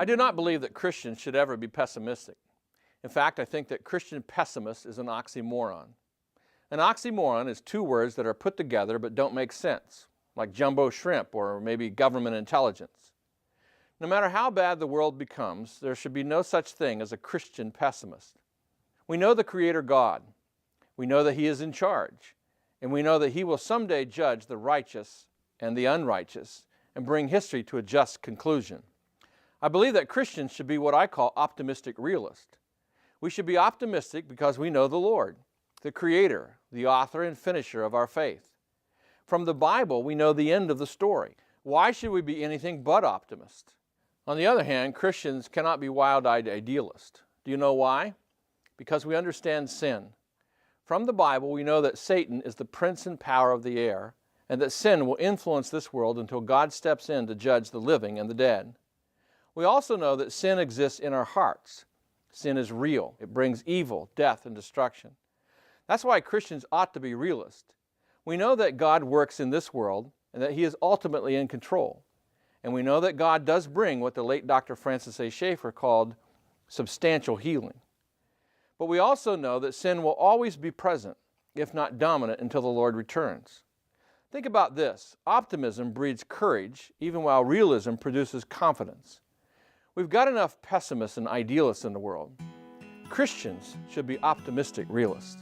I do not believe that Christians should ever be pessimistic. In fact, I think that Christian pessimist is an oxymoron. An oxymoron is two words that are put together but don't make sense, like jumbo shrimp or maybe government intelligence. No matter how bad the world becomes, there should be no such thing as a Christian pessimist. We know the Creator God. We know that He is in charge. And we know that He will someday judge the righteous and the unrighteous and bring history to a just conclusion. I believe that Christians should be what I call optimistic realists. We should be optimistic because we know the Lord, the Creator, the author and finisher of our faith. From the Bible, we know the end of the story. Why should we be anything but optimists? On the other hand, Christians cannot be wild-eyed idealists. Do you know why? Because we understand sin. From the Bible, we know that Satan is the prince and power of the air, and that sin will influence this world until God steps in to judge the living and the dead. We also know that sin exists in our hearts. Sin is real. It brings evil, death, and destruction. That's why Christians ought to be realists. We know that God works in this world and that He is ultimately in control. And we know that God does bring what the late Dr. Francis A. Schaeffer called substantial healing. But we also know that sin will always be present, if not dominant, until the Lord returns. Think about this. Optimism breeds courage, even while realism produces confidence. We've got enough pessimists and idealists in the world. Christians should be optimistic realists.